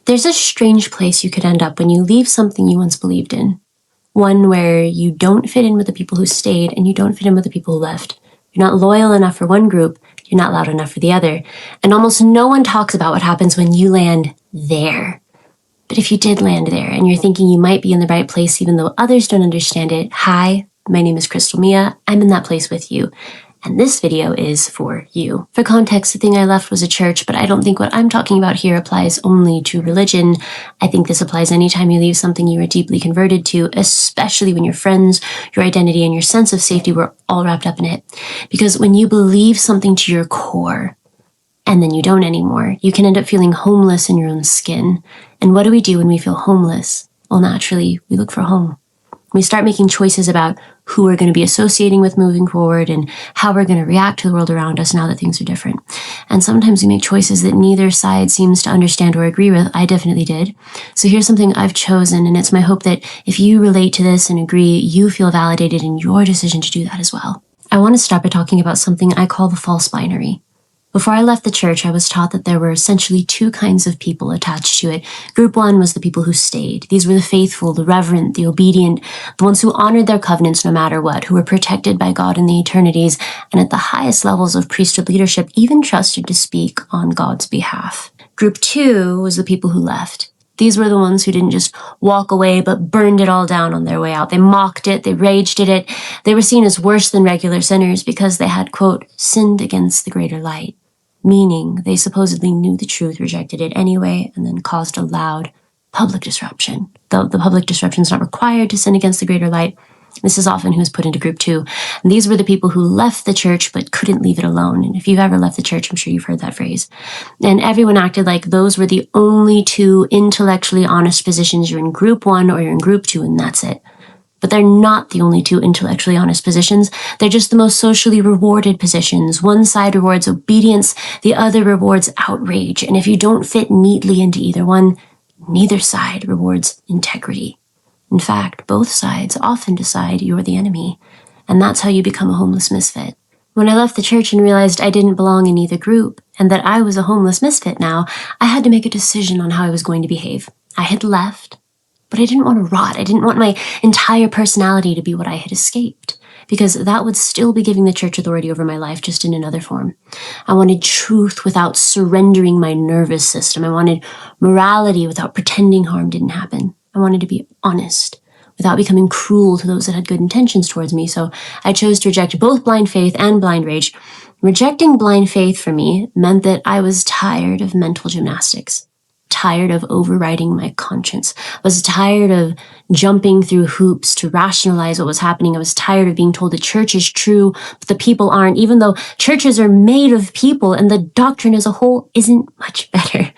There's a strange place you could end up when you leave something you once believed in. One where you don't fit in with the people who stayed and you don't fit in with the people who left. You're not loyal enough for one group, you're not loud enough for the other. And almost no one talks about what happens when you land there. But if you did land there and you're thinking you might be in the right place even though others don't understand it, hi, my name is Crystal Mia. I'm in that place with you. And this video is for you. For context, the thing I left was a church, but I don't think what I'm talking about here applies only to religion. I think this applies anytime you leave something you are deeply converted to, especially when your friends, your identity, and your sense of safety were all wrapped up in it. Because when you believe something to your core, and then you don't anymore, you can end up feeling homeless in your own skin. And what do we do when we feel homeless? Well, naturally, we look for home. We start making choices about who we're going to be associating with moving forward and how we're going to react to the world around us now that things are different. And sometimes we make choices that neither side seems to understand or agree with. I definitely did. So here's something I've chosen, and it's my hope that if you relate to this and agree, you feel validated in your decision to do that as well. I want to start by talking about something I call the false binary. Before I left the church, I was taught that there were essentially two kinds of people attached to it. Group one was the people who stayed. These were the faithful, the reverent, the obedient, the ones who honored their covenants no matter what, who were protected by God in the eternities, and at the highest levels of priesthood leadership, even trusted to speak on God's behalf. Group two was the people who left. These were the ones who didn't just walk away, but burned it all down on their way out. They mocked it, they raged at it. They were seen as worse than regular sinners because they had, quote, sinned against the greater light. Meaning they supposedly knew the truth, rejected it anyway, and then caused a loud public disruption. Though the public disruption is not required to sin against the greater light, this is often who is put into group two. And these were the people who left the church but couldn't leave it alone. And if you've ever left the church, I'm sure you've heard that phrase. And everyone acted like those were the only two intellectually honest positions. You're in group one or you're in group two, and that's it. But they're not the only two intellectually honest positions. They're just the most socially rewarded positions. One side rewards obedience, the other rewards outrage. And if you don't fit neatly into either one, neither side rewards integrity. In fact, both sides often decide you're the enemy. And that's how you become a homeless misfit. When I left the church and realized I didn't belong in either group, and that I was a homeless misfit now, I had to make a decision on how I was going to behave. I had left. But I didn't want to rot. I didn't want my entire personality to be what I had escaped, because that would still be giving the church authority over my life, just in another form. I wanted truth without surrendering my nervous system. I wanted morality without pretending harm didn't happen. I wanted to be honest without becoming cruel to those that had good intentions towards me. So I chose to reject both blind faith and blind rage. Rejecting blind faith for me meant that I was tired of mental gymnastics. Tired of overriding my conscience. I was tired of jumping through hoops to rationalize what was happening. I was tired of being told the church is true, but the people aren't, even though churches are made of people and the doctrine as a whole isn't much better.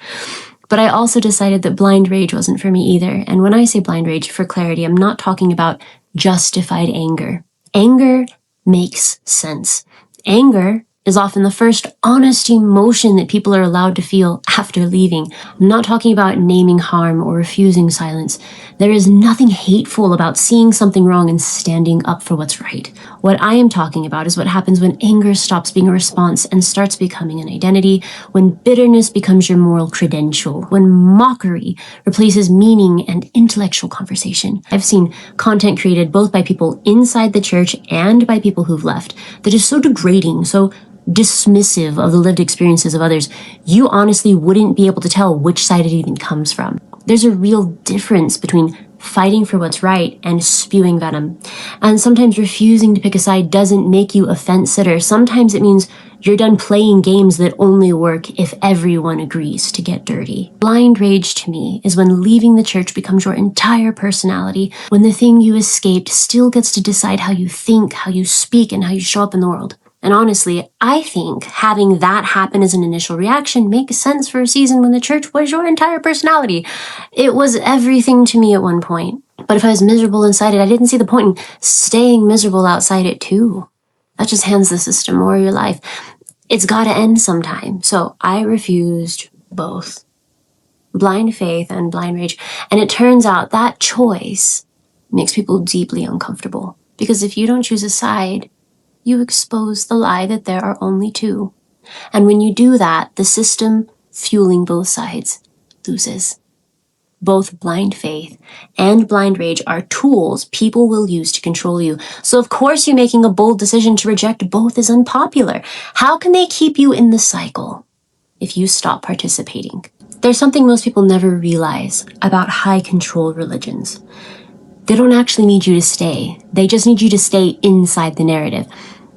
But I also decided that blind rage wasn't for me either. And when I say blind rage, for clarity, I'm not talking about justified anger. Anger makes sense. Anger is often the first honest emotion that people are allowed to feel after leaving. I'm not talking about naming harm or refusing silence. There is nothing hateful about seeing something wrong and standing up for what's right. What I am talking about is what happens when anger stops being a response and starts becoming an identity, when bitterness becomes your moral credential, when mockery replaces meaning and intellectual conversation. I've seen content created both by people inside the church and by people who've left that is so degrading, so dismissive of the lived experiences of others, you honestly wouldn't be able to tell which side it even comes from. There's a real difference between fighting for what's right and spewing venom. And sometimes refusing to pick a side doesn't make you a fence sitter. Sometimes it means you're done playing games that only work if everyone agrees to get dirty. Blind rage to me is when leaving the church becomes your entire personality, when the thing you escaped still gets to decide how you think, how you speak, and how you show up in the world. And honestly, I think having that happen as an initial reaction makes sense for a season when the church was your entire personality. It was everything to me at one point. But if I was miserable inside it, I didn't see the point in staying miserable outside it too. That just hands the system more of your life. It's got to end sometime. So I refused both. Blind faith and blind rage. And it turns out that choice makes people deeply uncomfortable. Because if you don't choose a side, you expose the lie that there are only two. And when you do that, the system fueling both sides loses. Both blind faith and blind rage are tools people will use to control you. So of course you making a bold decision to reject both is unpopular. How can they keep you in the cycle if you stop participating? There's something most people never realize about high control religions. They don't actually need you to stay. They just need you to stay inside the narrative.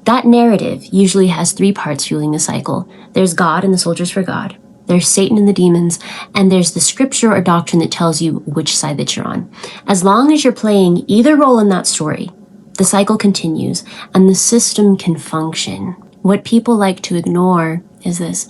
That narrative usually has 3 parts fueling the cycle. There's God and the soldiers for God. There's Satan and the demons. And there's the scripture or doctrine that tells you which side that you're on. As long as you're playing either role in that story, the cycle continues and the system can function. What people like to ignore is this.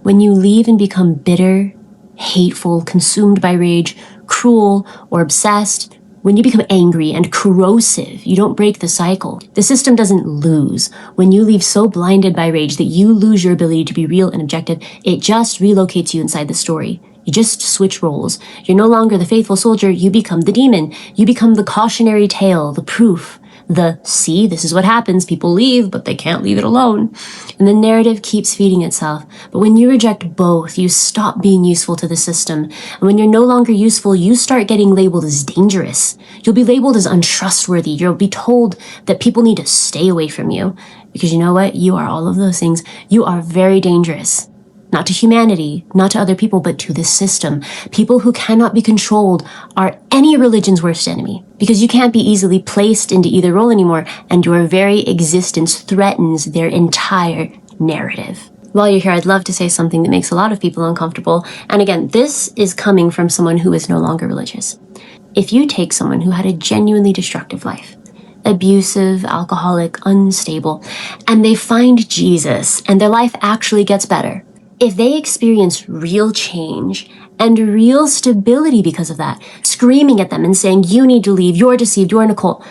When you leave and become bitter, hateful, consumed by rage, cruel, or obsessed, when you become angry and corrosive, you don't break the cycle. The system doesn't lose. When you leave so blinded by rage that you lose your ability to be real and objective, it just relocates you inside the story. You just switch roles. You're no longer the faithful soldier, you become the demon. You become the cautionary tale, the proof, the, see, this is what happens, people leave, but they can't leave it alone. And the narrative keeps feeding itself. But when you reject both, you stop being useful to the system. And when you're no longer useful, you start getting labeled as dangerous. You'll be labeled as untrustworthy. You'll be told that people need to stay away from you. Because you know what? You are all of those things. You are very dangerous. Not to humanity, not to other people, but to the system. People who cannot be controlled are any religion's worst enemy, because you can't be easily placed into either role anymore, and your very existence threatens their entire narrative. While you're here, I'd love to say something that makes a lot of people uncomfortable. And again, this is coming from someone who is no longer religious. If you take someone who had a genuinely destructive life, abusive, alcoholic, unstable, and they find Jesus and their life actually gets better, if they experience real change and real stability because of that, screaming at them and saying, you need to leave, you're deceived, you're in a cult,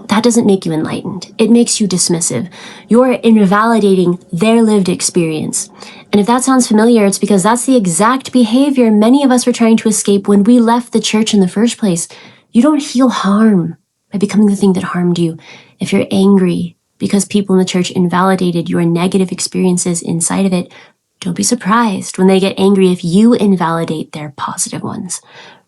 that doesn't make you enlightened. It makes you dismissive. You're invalidating their lived experience. And if that sounds familiar, it's because that's the exact behavior many of us were trying to escape when we left the church in the first place. You don't heal harm by becoming the thing that harmed you. If you're angry because people in the church invalidated your negative experiences inside of it, don't be surprised when they get angry if you invalidate their positive ones.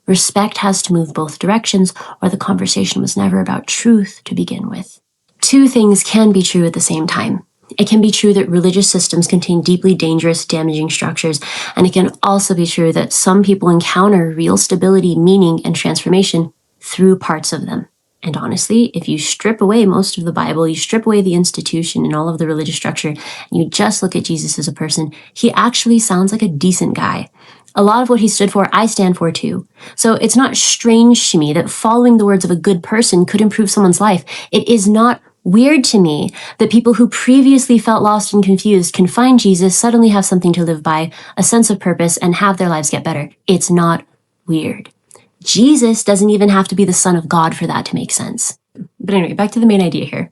Respect has to move both directions, or the conversation was never about truth to begin with. 2 things can be true at the same time. It can be true that religious systems contain deeply dangerous, damaging structures, and it can also be true that some people encounter real stability, meaning, and transformation through parts of them. And honestly, if you strip away most of the Bible, you strip away the institution and all of the religious structure, and you just look at Jesus as a person, he actually sounds like a decent guy. A lot of what he stood for, I stand for too. So it's not strange to me that following the words of a good person could improve someone's life. It is not weird to me that people who previously felt lost and confused can find Jesus, suddenly have something to live by, a sense of purpose, and have their lives get better. It's not weird. Jesus doesn't even have to be the Son of God for that to make sense. But anyway, back to the main idea here.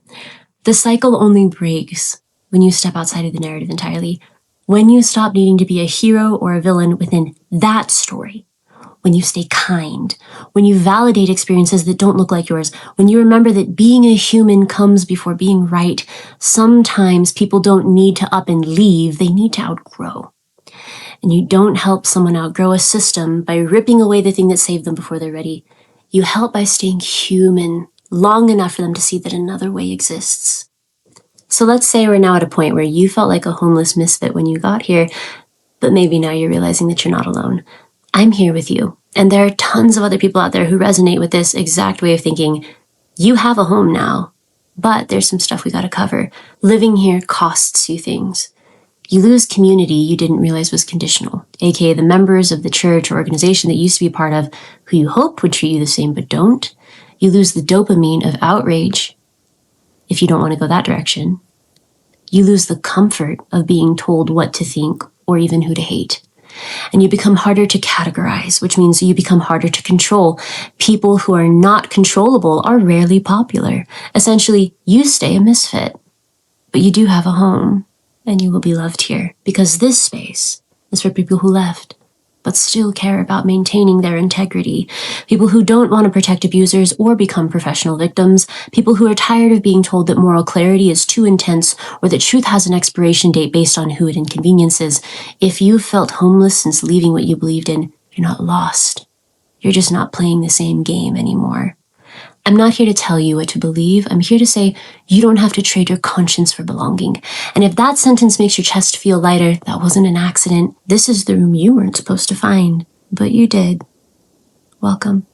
The cycle only breaks when you step outside of the narrative entirely, when you stop needing to be a hero or a villain within that story, when you stay kind, when you validate experiences that don't look like yours, when you remember that being a human comes before being right. Sometimes people don't need to up and leave, they need to outgrow. And you don't help someone outgrow a system by ripping away the thing that saved them before they're ready. You help by staying human long enough for them to see that another way exists. So let's say we're now at a point where you felt like a homeless misfit when you got here, but maybe now you're realizing that you're not alone. I'm here with you. And there are tons of other people out there who resonate with this exact way of thinking. You have a home now, but there's some stuff we gotta cover. Living here costs you things. You lose community you didn't realize was conditional, aka the members of the church or organization that you used to be a part of who you hope would treat you the same but don't. You lose the dopamine of outrage if you don't want to go that direction. You lose the comfort of being told what to think or even who to hate. And you become harder to categorize, which means you become harder to control. People who are not controllable are rarely popular. Essentially, you stay a misfit, but you do have a home. And you will be loved here, because this space is for people who left, but still care about maintaining their integrity. People who don't want to protect abusers or become professional victims. People who are tired of being told that moral clarity is too intense or that truth has an expiration date based on who it inconveniences. If you've felt homeless since leaving what you believed in, you're not lost. You're just not playing the same game anymore. I'm not here to tell you what to believe. I'm here to say you don't have to trade your conscience for belonging. And if that sentence makes your chest feel lighter, that wasn't an accident. This is the room you weren't supposed to find, but you did. Welcome.